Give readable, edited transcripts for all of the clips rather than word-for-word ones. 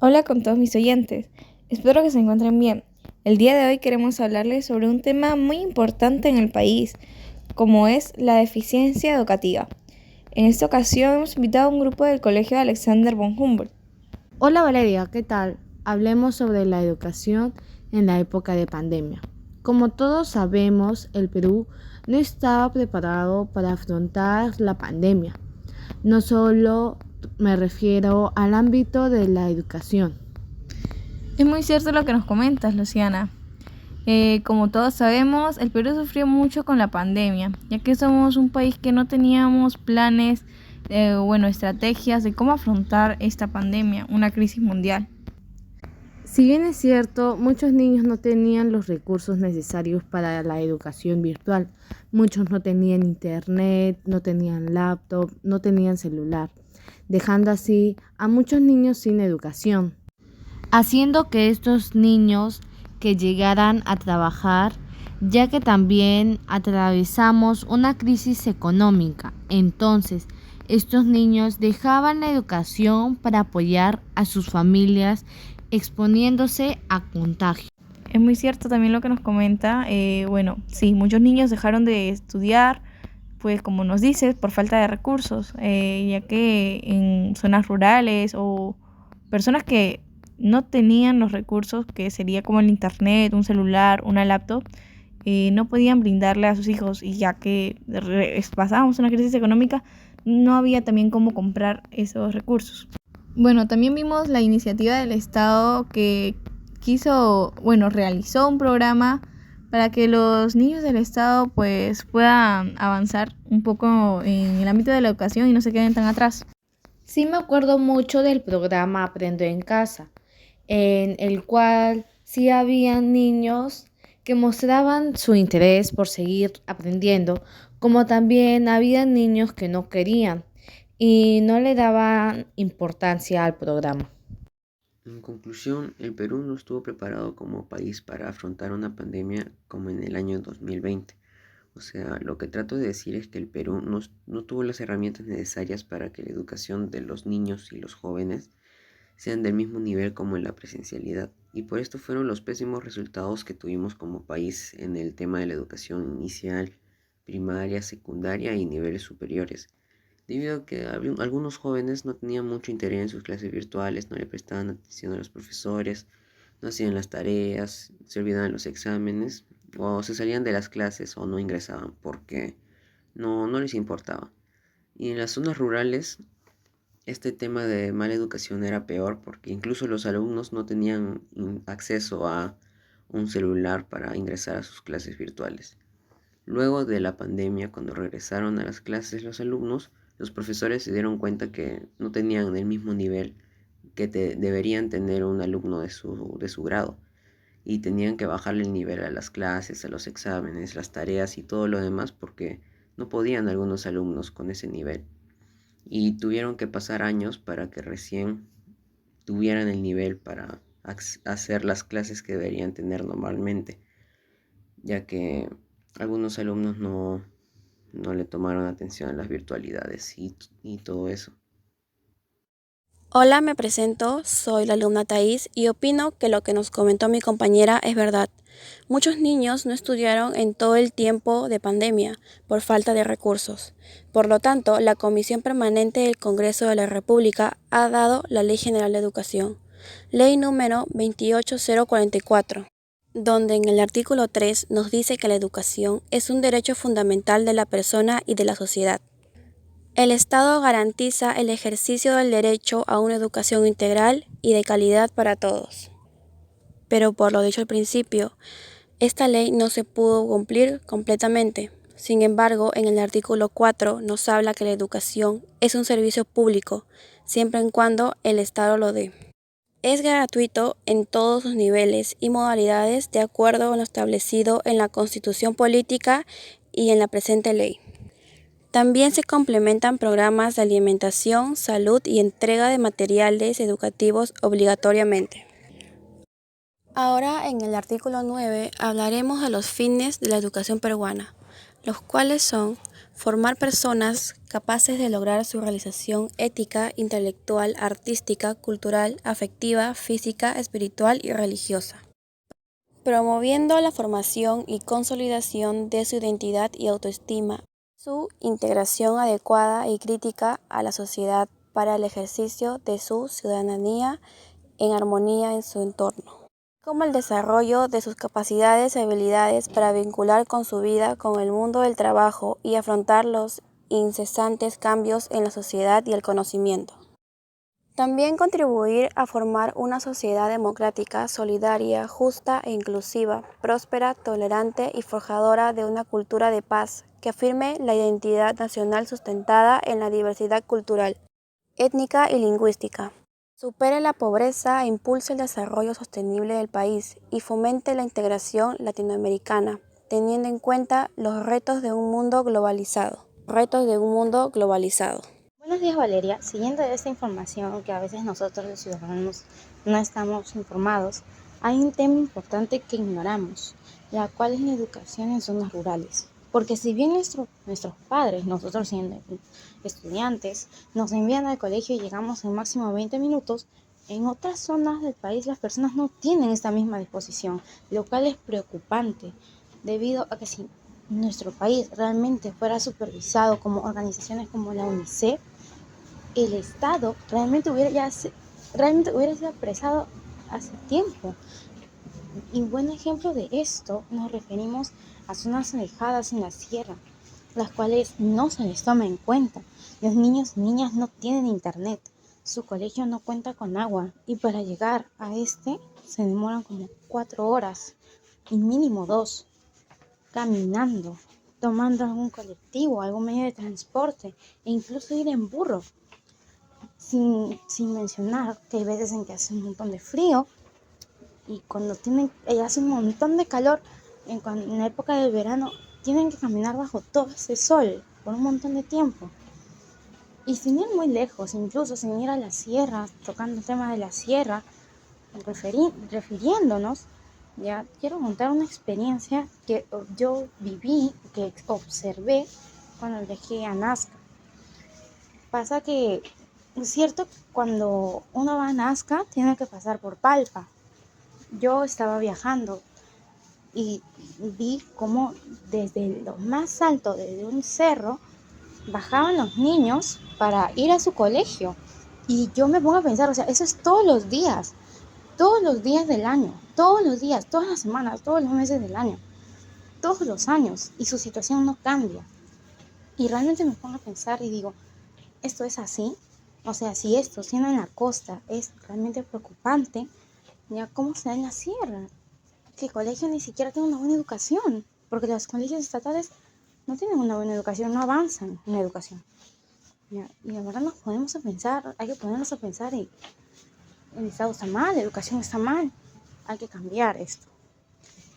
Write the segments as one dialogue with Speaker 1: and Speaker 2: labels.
Speaker 1: Hola con todos mis oyentes, espero que se encuentren bien. El día de hoy queremos hablarles sobre un tema muy importante en el país, como es la deficiencia educativa. En esta ocasión hemos invitado a un grupo del Colegio Alexander von Humboldt.
Speaker 2: Hola Valeria, ¿qué tal? Hablemos sobre la educación en la época de pandemia. Como todos sabemos, el Perú no estaba preparado para afrontar la pandemia. No solo me refiero al ámbito de la educación.
Speaker 1: Es muy cierto lo que nos comentas, Luciana. Como todos sabemos, el Perú sufrió mucho con la pandemia, ya que somos un país que no teníamos planes, estrategias de cómo afrontar esta pandemia, una crisis mundial.
Speaker 2: Si bien es cierto, muchos niños no tenían los recursos necesarios para la educación virtual. Muchos no tenían internet, no tenían laptop, no tenían celular, dejando así a muchos niños sin educación, haciendo que estos niños que llegaran a trabajar, ya que también atravesamos una crisis económica. Entonces, estos niños dejaban la educación para apoyar a sus familias, exponiéndose a contagio.
Speaker 1: Es muy cierto también lo que nos comenta. Sí, muchos niños dejaron de estudiar, pues como nos dices, por falta de recursos, ya que en zonas rurales o personas que no tenían los recursos, que sería como el internet, un celular, una laptop, no podían brindarle a sus hijos y ya que pasábamos una crisis económica, no había también cómo comprar esos recursos. Bueno, también vimos la iniciativa del Estado que realizó un programa para que los niños del Estado pues puedan avanzar un poco en el ámbito de la educación y no se queden tan atrás.
Speaker 2: Sí me acuerdo mucho del programa Aprendo en Casa, en el cual sí habían niños que mostraban su interés por seguir aprendiendo, como también había niños que no querían y no le daban importancia al programa.
Speaker 3: En conclusión, el Perú no estuvo preparado como país para afrontar una pandemia como en el año 2020. O sea, lo que trato de decir es que el Perú no tuvo las herramientas necesarias para que la educación de los niños y los jóvenes sean del mismo nivel como en la presencialidad. Y por esto fueron los pésimos resultados que tuvimos como país en el tema de la educación inicial, primaria, secundaria y niveles superiores. Debido a que algunos jóvenes no tenían mucho interés en sus clases virtuales, no le prestaban atención a los profesores, no hacían las tareas, se olvidaban los exámenes, o se salían de las clases o no ingresaban porque no les importaba. Y en las zonas rurales, este tema de mala educación era peor porque incluso los alumnos no tenían acceso a un celular para ingresar a sus clases virtuales. Luego de la pandemia, cuando regresaron a las clases los alumnos, los profesores se dieron cuenta que no tenían el mismo nivel que deberían tener un alumno de su grado y tenían que bajarle el nivel a las clases, a los exámenes, las tareas y todo lo demás porque no podían algunos alumnos con ese nivel y tuvieron que pasar años para que recién tuvieran el nivel para hacer las clases que deberían tener normalmente, ya que algunos alumnos no le tomaron atención a las virtualidades y todo eso.
Speaker 4: Hola, me presento, soy la alumna Thais y opino que lo que nos comentó mi compañera es verdad. Muchos niños no estudiaron en todo el tiempo de pandemia por falta de recursos. Por lo tanto, la Comisión Permanente del Congreso de la República ha dado la Ley General de Educación, Ley número 28044, donde en el artículo 3 nos dice que la educación es un derecho fundamental de la persona y de la sociedad. El Estado garantiza el ejercicio del derecho a una educación integral y de calidad para todos. Pero por lo dicho al principio, esta ley no se pudo cumplir completamente. Sin embargo, en el artículo 4 nos habla que la educación es un servicio público, siempre y cuando el Estado lo dé. Es gratuito en todos sus niveles y modalidades de acuerdo a lo establecido en la Constitución Política y en la presente ley. También se complementan programas de alimentación, salud y entrega de materiales educativos obligatoriamente. Ahora en el artículo 9 hablaremos de los fines de la educación peruana, los cuales son formar personas capaces de lograr su realización ética, intelectual, artística, cultural, afectiva, física, espiritual y religiosa, promoviendo la formación y consolidación de su identidad y autoestima, su integración adecuada y crítica a la sociedad para el ejercicio de su ciudadanía en armonía en su entorno, como el desarrollo de sus capacidades y habilidades para vincular con su vida con el mundo del trabajo y afrontar los incesantes cambios en la sociedad y el conocimiento. También contribuir a formar una sociedad democrática, solidaria, justa e inclusiva, próspera, tolerante y forjadora de una cultura de paz que afirme la identidad nacional sustentada en la diversidad cultural, étnica y lingüística. Supere la pobreza e impulse el desarrollo sostenible del país y fomente la integración latinoamericana, teniendo en cuenta los retos de un mundo globalizado.
Speaker 5: Buenos días, Valeria. Siguiendo esta información que a veces nosotros los ciudadanos no estamos informados, hay un tema importante que ignoramos, la cual es la educación en zonas rurales. Porque si bien nuestros padres, nosotros siendo estudiantes, nos envían al colegio y llegamos en máximo 20 minutos, en otras zonas del país las personas no tienen esta misma disposición, lo cual es preocupante, debido a que si nuestro país realmente fuera supervisado como organizaciones como la UNICEF, el Estado realmente hubiera sido apresado hace tiempo. Y un buen ejemplo de esto nos referimos a zonas alejadas en la sierra, las cuales no se les toma en cuenta. Los niños y niñas no tienen internet, su colegio no cuenta con agua y para llegar a se demoran como 4 horas y mínimo 2, caminando, tomando algún colectivo, algún medio de transporte e incluso ir en burro. Sin mencionar que hay veces en que hace un montón de frío y cuando hace un montón de calor, en la época del verano, tienen que caminar bajo todo ese sol por un montón de tiempo. Y sin ir muy lejos, incluso sin ir a la sierra, tocando el tema de la sierra, refiriéndonos, ya quiero contar una experiencia que yo viví, que observé cuando viajé a Nazca. Pasa que es cierto, cuando uno va a Nazca tiene que pasar por Palpa. Yo estaba viajando y vi cómo desde lo más alto, desde un cerro, bajaban los niños para ir a su colegio. Y yo me pongo a pensar, o sea, eso es todos los días del año, todos los días, todas las semanas, todos los meses del año, todos los años, y su situación no cambia. Y realmente me pongo a pensar y digo, ¿esto es así? O sea, si esto, siendo en la costa, es realmente preocupante, ya cómo se da en la sierra, que el colegio ni siquiera tiene una buena educación, porque los colegios estatales no tienen una buena educación, no avanzan en la educación. Ya, y la verdad hay que ponernos a pensar y el Estado está mal, la educación está mal, hay que cambiar esto.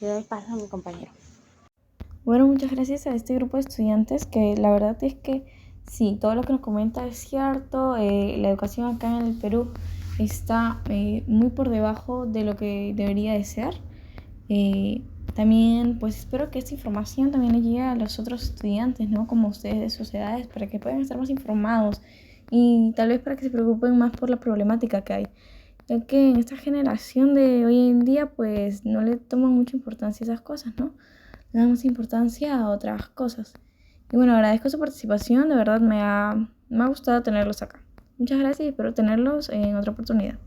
Speaker 5: Le doy paso a mi compañero.
Speaker 1: Bueno, muchas gracias a este grupo de estudiantes que la verdad es que sí, todo lo que nos comenta es cierto. La educación acá en el Perú está muy por debajo de lo que debería de ser. También pues espero que esta información también le llegue a los otros estudiantes, ¿no? Como ustedes de sus edades, para que puedan estar más informados y tal vez para que se preocupen más por la problemática que hay, ya que en esta generación de hoy en día pues no le toman mucha importancia a esas cosas, ¿no? Le damos importancia a otras cosas. Y bueno, agradezco su participación, de verdad me ha gustado tenerlos acá. Muchas gracias y espero tenerlos en otra oportunidad.